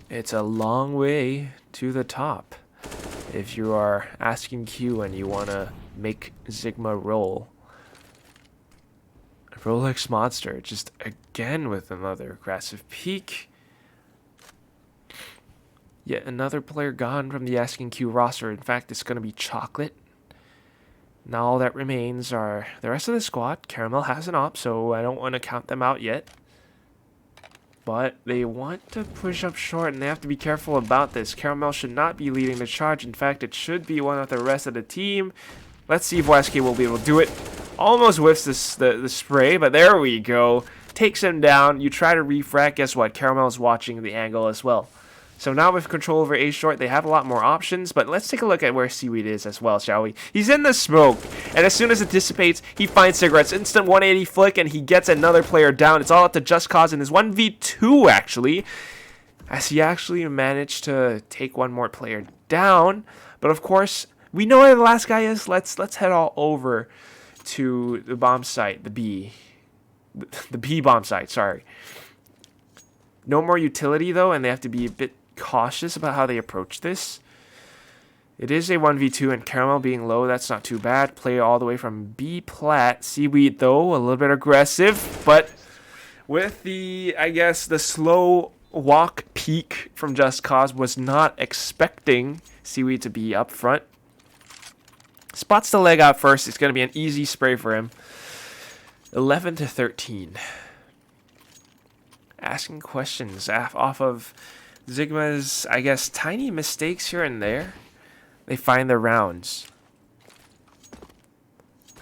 Speaker 1: It's a long way to the top. If you are Asking Q and you want to make Zigma roll. Rolex Monster just again with another aggressive peek. Yet another player gone from the Asking Q roster. In fact, it's going to be Chocolate. Now all that remains are the rest of the squad. Caramel has an op, so I don't want to count them out yet. But they want to push up short, and they have to be careful about this. Caramel should not be leading the charge. In fact, it should be one of the rest of the team. Let's see if YSK will be able to do it. Almost whiffs the spray, but there we go. Takes him down. You try to refract. Guess what? Caramel is watching the angle as well. So now with control over A short, they have a lot more options. But let's take a look at where Seaweed is as well, shall we? He's in the smoke. And as soon as it dissipates, he finds cigarettes. Instant 180 flick, and he gets another player down. It's all up to Just Cause in his 1v2, actually. As he actually managed to take one more player down. But of course, we know where the last guy is. Let's head all over to the bomb site, the B. The B bomb site, sorry. No more utility, though, and they have to be a bit cautious about how they approach this. It is a 1v2, and Caramel being low, that's not too bad. Play all the way from B plat. Seaweed, though, a little bit aggressive, but with the, I guess, the slow walk peak from Just Cause, was not expecting Seaweed to be up front. Spots the leg out first. It's going to be an easy spray for him. 11 to 13. asking questions off of Zigma's, I guess, tiny mistakes here and there. They find their rounds.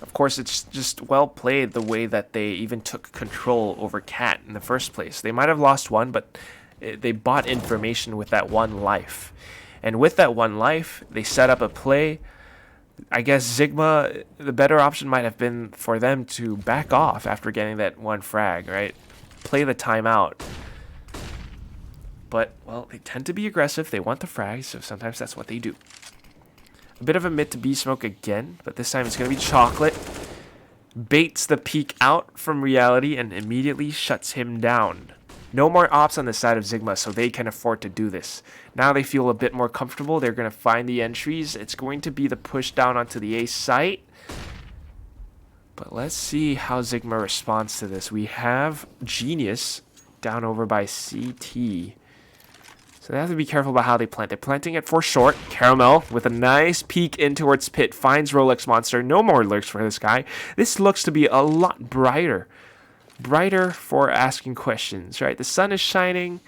Speaker 1: Of course, it's just well played the way that they even took control over Cat in the first place. They might have lost one, but they bought information with that one life. And with that one life, they set up a play. I guess Zigma, the better option might have been for them to back off after getting that one frag, right? Play the timeout. But, well, they tend to be aggressive. They want the frag, so sometimes that's what they do. A bit of a mid to B smoke again, but this time it's going to be Chocolate. Baits the peek out from Reality and immediately shuts him down. No more ops on the side of Zigma, so they can afford to do this. Now they feel a bit more comfortable. They're going to find the entries. It's going to be the push down onto the A site. But let's see how Zigma responds to this. We have Genius down over by CT. So they have to be careful about how they plant. They're planting it for short. Caramel with a nice peek in towards pit. Finds Rolex Monster. No more lurks for this guy. This looks to be a lot brighter. Brighter for asking questions, right? The sun is shining.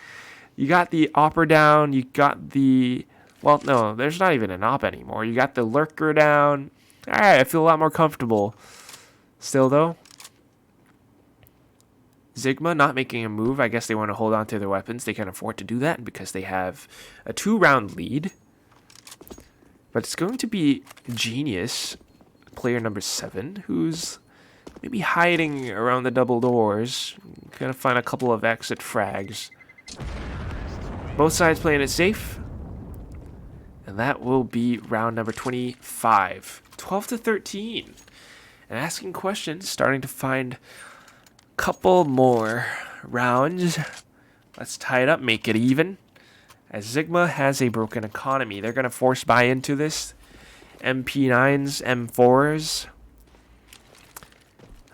Speaker 1: You got the opper down. You got the... Well, no, there's not even an op anymore. You got the lurker down. All right, I feel a lot more comfortable. Still, though, Zigma not making a move. I guess they want to hold on to their weapons. They can afford to do that because they have a 2-round lead. But it's going to be Genius, player number 7, who's maybe hiding around the double doors. Gonna find a couple of exit frags. Both sides playing it safe. And that will be round number 25. 12-13. And asking questions, starting to find couple more rounds. Let's tie it up, make it even. As Zigma has a broken economy, they're going to force buy into this. MP9s, M4s.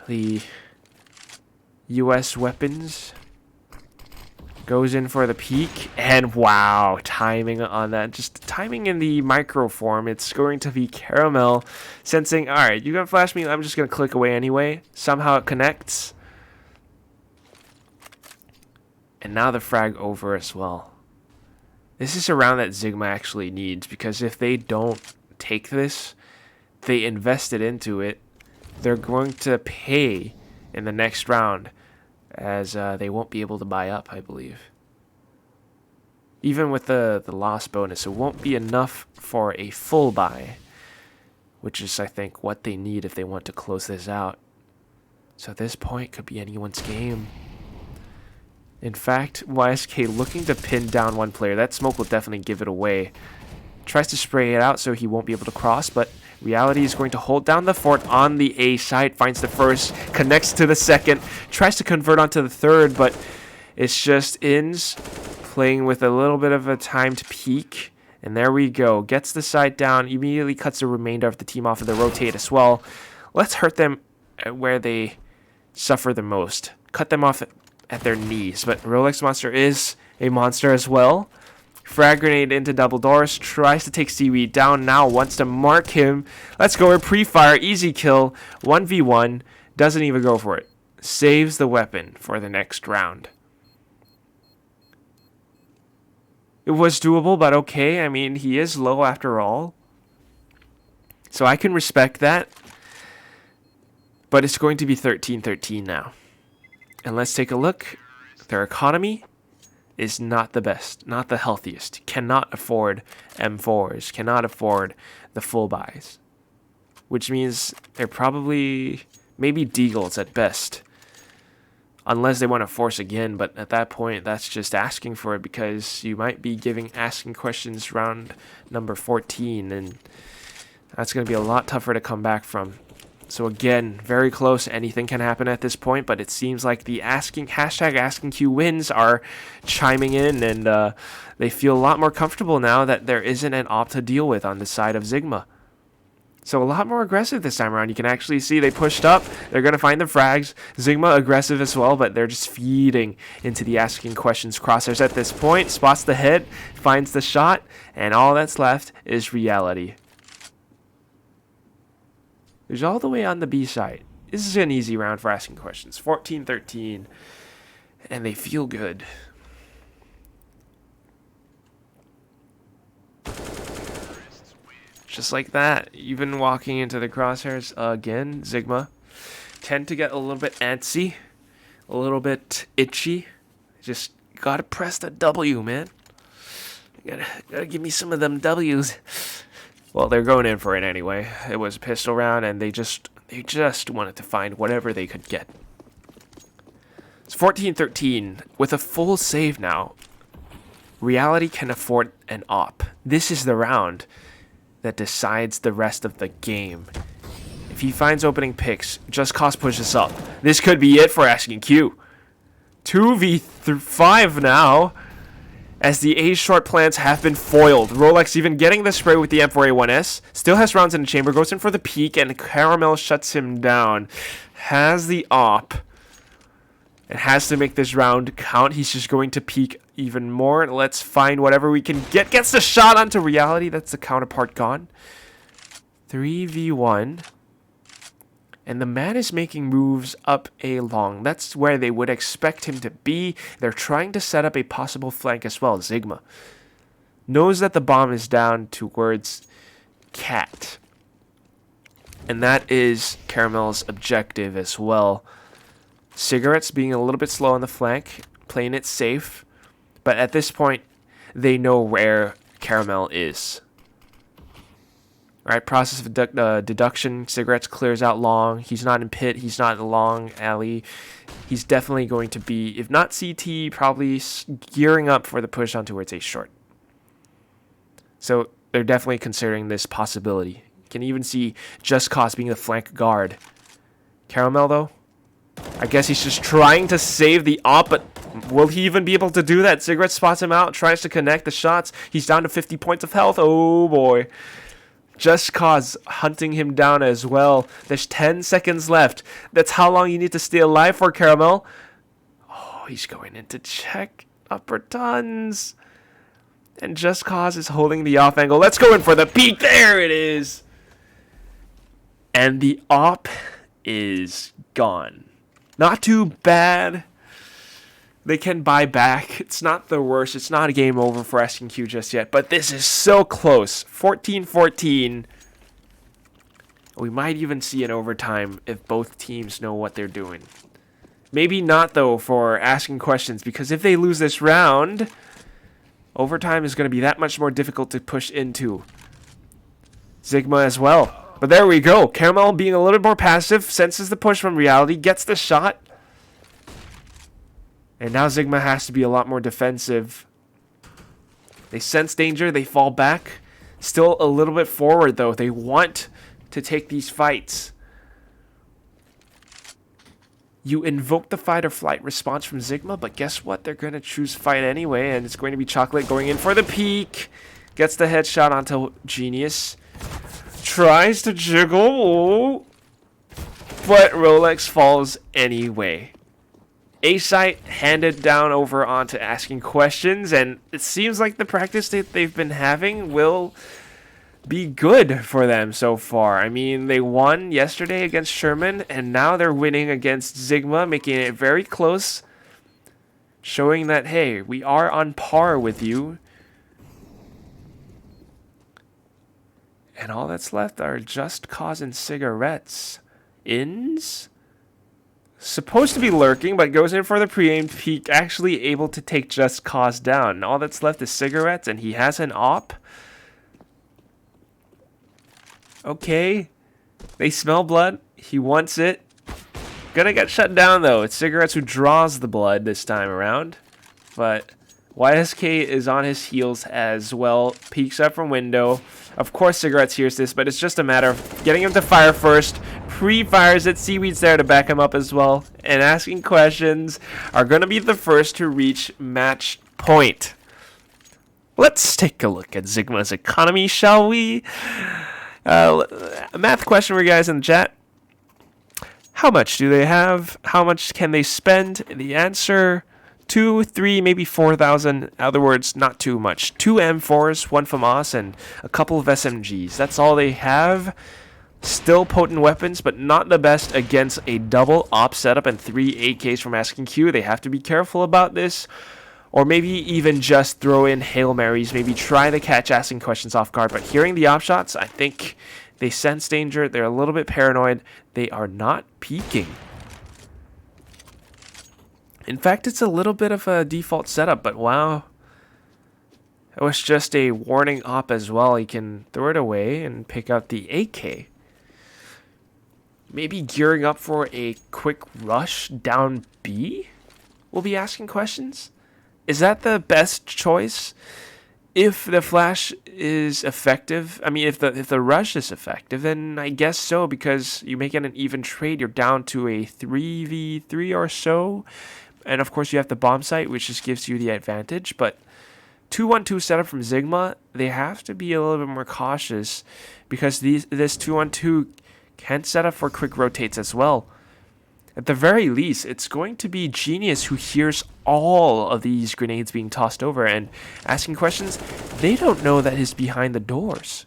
Speaker 1: The US weapons. Goes in for the peak. And wow, timing on that. Just timing in the micro form. It's going to be Caramel sensing, alright, you're going to flash me. I'm just going to click away anyway. Somehow it connects. And now the frag over as well. This is a round that Zigma actually needs, because if they don't take this, they invested into it, they're going to pay in the next round, as they won't be able to buy up, I believe. Even with the loss bonus, it won't be enough for a full buy, which is, I think, what they need if they want to close this out. So at this point, could be anyone's game. In fact, YSK looking to pin down one player. That smoke will definitely give it away. Tries to spray it out so he won't be able to cross, but Reality is going to hold down the fort on the A side. Finds the first, connects to the second, tries to convert onto the third, but it's just Ins playing with a little bit of a timed peak. And there we go. Gets the side down, immediately cuts the remainder of the team off of the rotate as well. Let's hurt them where they suffer the most. Cut them off at their knees, but Rolex Monster is a monster as well. Frag grenade into double doors, tries to take Seaweed down now, wants to mark him. Let's go, pre-fire, easy kill, 1v1, doesn't even go for it. Saves the weapon for the next round. It was doable, but okay, I mean, he is low after all. So I can respect that. But it's going to be 13-13 now. And let's take a look. Their economy is not the best, not the healthiest. Cannot afford M4s, cannot afford the full buys. Which means they're probably maybe Deagles at best. Unless they want to force again, but at that point, that's just asking for it, because you might be asking questions round number 14, and that's going to be a lot tougher to come back from. So again, very close. Anything can happen at this point, but it seems like the #AskingQ wins are chiming in, and they feel a lot more comfortable now that there isn't an op to deal with on the side of Zigma. So a lot more aggressive this time around. You can actually see they pushed up. They're going to find the frags. Zigma aggressive as well, but they're just feeding into the asking questions crosshairs at this point. Spots the hit, finds the shot, and all that's left is Reality. Who's all the way on the B side. This is an easy round for asking questions. 14-13. And they feel good. Just like that, even walking into the crosshairs again, Zigma tend to get a little bit antsy, a little bit itchy. Just gotta press the W, man. Gotta give me some of them W's. Well, they're going in for it anyway. It was a pistol round, and they just wanted to find whatever they could get. It's 14-13 with a full save now. Reality can afford an op. This is the round that decides the rest of the game. If he finds opening picks, Just Cause pushes up. This could be it for Asking Q. 2v5 now, as the A short plans have been foiled. Rolex even getting the spray with the M4A1S. Still has rounds in the chamber, goes in for the peek, and Caramel shuts him down. Has the op. And has to make this round count. He's just going to peek even more. Let's find whatever we can get. Gets the shot onto Reality. That's the counterpart gone. 3v1. And the man is making moves up A long. That's where they would expect him to be. They're trying to set up a possible flank as well. Zigma knows that the bomb is down towards Cat. And that is Caramel's objective as well. Cigarettes being a little bit slow on the flank, playing it safe. But at this point, they know where Caramel is. Alright, process of deduction. Cigarettes clears out long. He's not in pit. He's not in long alley. He's definitely going to be, if not CT, probably gearing up for the push on towards A short. So they're definitely considering this possibility. You can even see Just Cause being the flank guard. Caramel, though, I guess he's just trying to save the op, but will he even be able to do that? Cigarette spots him out, tries to connect the shots. He's down to 50 points of health. Oh, boy. Just Cause hunting him down as well. There's 10 seconds left. That's how long you need to stay alive for, Caramel. Oh, he's going in to check upper tons. And Just Cause is holding the off angle. Let's go in for the peek. There it is. And the op is gone. Not too bad. They can buy back. It's not the worst. It's not a game over for Asking Q just yet. But this is so close. 14-14. We might even see an overtime if both teams know what they're doing. Maybe not, though, for asking questions. Because if they lose this round, overtime is going to be that much more difficult to push into. Zigma as well. But there we go. Caramel being a little more passive. Senses the push from Reality. Gets the shot. And now Zigma has to be a lot more defensive. They sense danger. They fall back. Still a little bit forward, though. They want to take these fights. You invoke the fight or flight response from Zigma, but guess what? They're going to choose fight anyway, and it's going to be Chocolate going in for the peek. Gets the headshot onto Genius. Tries to jiggle. But Rolex falls anyway. A-Site handed down over onto Asking Questions, and it seems like the practice that they've been having will be good for them so far. I mean, they won yesterday against Sherman, and now they're winning against Zigma, making it very close, showing that, hey, we are on par with you. And all that's left are Just Cause and Cigarettes. Ins? Supposed to be lurking, but goes in for the pre-aimed peek, actually able to take Just Cause down. All that's left is Cigarettes, and he has an op. Okay. They smell blood. He wants it. Gonna get shut down, though. It's Cigarettes who draws the blood this time around. But YSK is on his heels as well. Peeks up from window. Of course Cigarettes hears this, but it's just a matter of getting him to fire first. Pre-fires it. Seaweed's there to back him up as well. And Asking Questions are going to be the first to reach match point. Let's take a look at Zigma's economy, shall we? A math question for you guys in the chat. How much do they have? How much can they spend? The answer, 2, 3, maybe 4,000. In other words, not too much. 2 M4s, 1 FAMAS, and a couple of SMGs. That's all they have. Still potent weapons, but not the best against a double op setup and 3 AKs from Asking Q. They have to be careful about this. Or maybe even just throw in Hail Marys. Maybe try to catch Asking Questions off guard. But hearing the op shots, I think they sense danger. They're a little bit paranoid. They are not peeking. In fact, it's a little bit of a default setup, but wow. It was just a warning op as well. He can throw it away and pick up the AK. Maybe gearing up for a quick rush down B? We'll be asking questions. Is that the best choice? If the flash is effective, I mean, if the rush is effective, then I guess so, because you make it an even trade. You're down to a 3v3 or so. And of course, you have the bomb site, which just gives you the advantage. But 2-1-2 setup from Zigma, they have to be a little bit more cautious, because this 2-1-2 can set up for quick rotates as well. At the very least, it's going to be Genius who hears all of these grenades being tossed over and asking questions. They don't know that he's behind the doors.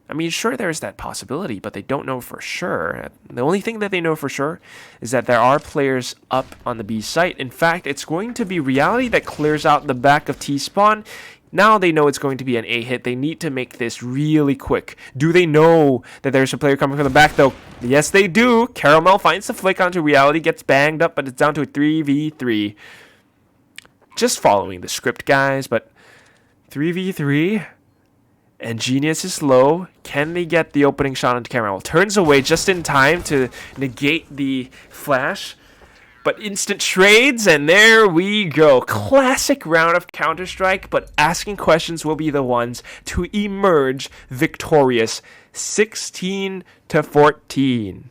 Speaker 1: I mean, sure, there's that possibility, but they don't know for sure. The only thing that they know for sure is that there are players up on the B site. In fact, it's going to be Reality that clears out the back of T-Spawn. Now they know it's going to be an A hit. They need to make this really quick. Do they know that there's a player coming from the back, though? Yes, they do. Caramel finds the flick onto Reality, gets banged up, but it's down to a 3v3. Just following the script, guys, but 3v3, and Genius is low. Can they get the opening shot onto Caramel? Turns away just in time to negate the flash. But instant trades, and there we go. Classic round of Counter-Strike, but asking questions will be the ones to emerge victorious. 16-14.